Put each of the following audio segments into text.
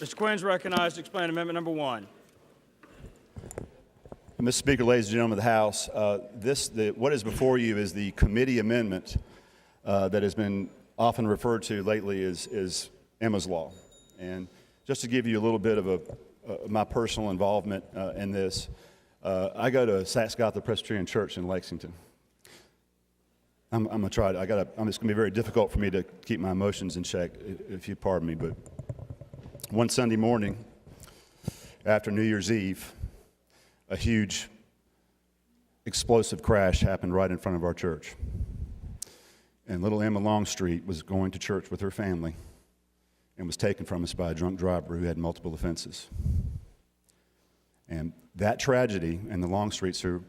Mr. Quinn's recognized to explain amendment number 1. Mr. Speaker, ladies and gentlemen of the House, what is before you is the committee amendment that has been often referred to lately as Emma's Law. And just to give you a little bit of my personal involvement in this, I go to Saxgotha Presbyterian Church in Lexington. I'm going to try it. It's going to be very difficult for me to keep my emotions in check, if you pardon me. But one Sunday morning after New Year's Eve, a huge explosive crash happened right in front of our church. And little Emma Longstreet was going to church with her family and was taken from us by a drunk driver who had multiple offenses. And that tragedy, and the Longstreets are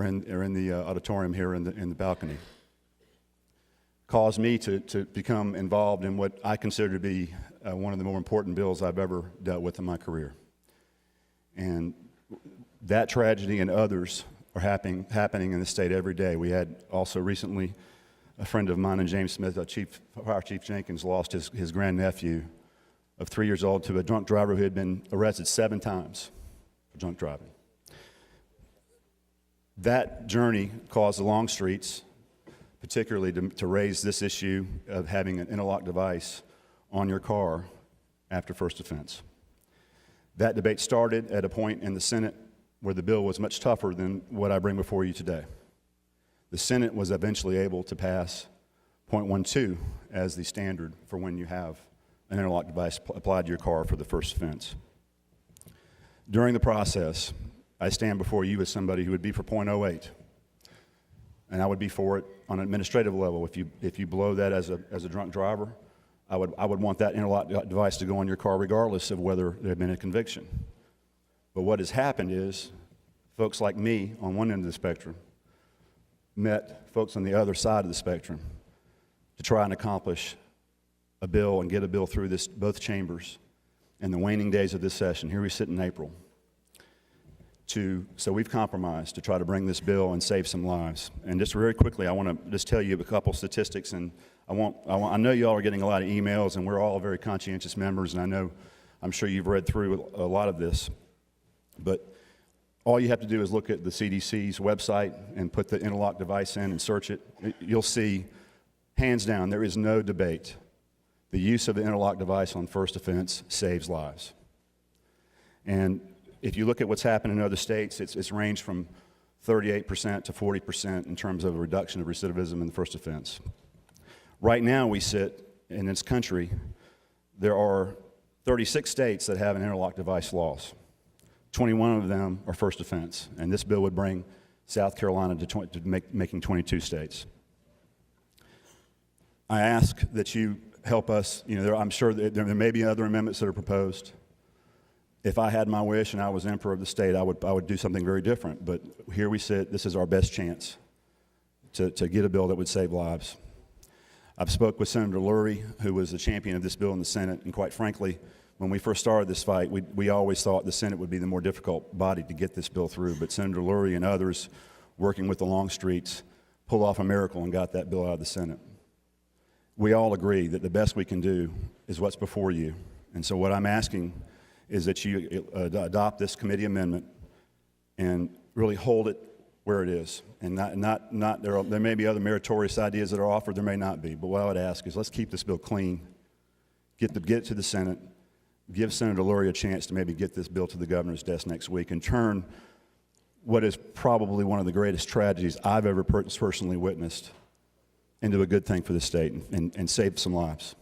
in the auditorium here in the balcony, caused me to become involved in what I consider to be one of the more important bills I've ever dealt with in my career. And that tragedy and others are happening in the state every day. We had also recently a friend of mine, and James Smith, Fire Chief Jenkins, lost his grandnephew of 3 years old to a drunk driver who had been arrested 7 times for drunk driving. That journey caused the Longstreets particularly to raise this issue of having an interlock device on your car after first offense. That debate started at a point in the Senate where the bill was much tougher than what I bring before you today. The Senate was eventually able to pass .12 as the standard for when you have an interlock device applied to your car for the first offense. During the process, I stand before you as somebody who would be for .08, and I would be for it on an administrative level. If you blow that as a drunk driver, I would want that interlock device to go on your car regardless of whether there had been a conviction. But what has happened is folks like me on one end of the spectrum met folks on the other side of the spectrum to try and accomplish a bill and get a bill through both chambers in the waning days of this session. Here we sit in April. So we've compromised to try to bring this bill and save some lives. And just very quickly, I want to just tell you a couple statistics. And I know you all are getting a lot of emails, and we're all very conscientious members, and I'm sure you've read through a lot of this. But all you have to do is look at the CDC's website and put the interlock device in and search it. You'll see, hands down, there is no debate. The use of the interlock device on first offense saves lives. And if you look at what's happened in other states, it's ranged from 38% to 40% in terms of a reduction of recidivism in the first offense. Right now we sit in this country, there are 36 states that have an interlock device laws. 21 of them are first offense, and this bill would bring South Carolina to making 22 states. I ask that you help us. I'm sure that there may be other amendments that are proposed. If I had my wish and I was emperor of the state, I would do something very different. But here we sit. This is our best chance to get a bill that would save lives. I've spoke with Senator Lurie, who was the champion of this bill in the Senate, and quite frankly, when we first started this fight, we always thought the Senate would be the more difficult body to get this bill through. But Senator Lurie and others, working with the Longstreets, pulled off a miracle and got that bill out of the Senate. We all agree that the best we can do is what's before you. And so what I'm asking is that you adopt this committee amendment and really hold it where it is. And there may be other meritorious ideas that are offered, there may not be. But what I would ask is let's keep this bill clean, get it to the Senate, give Senator Lurie a chance to maybe get this bill to the governor's desk next week and turn what is probably one of the greatest tragedies I've ever personally witnessed into a good thing for the state and save some lives.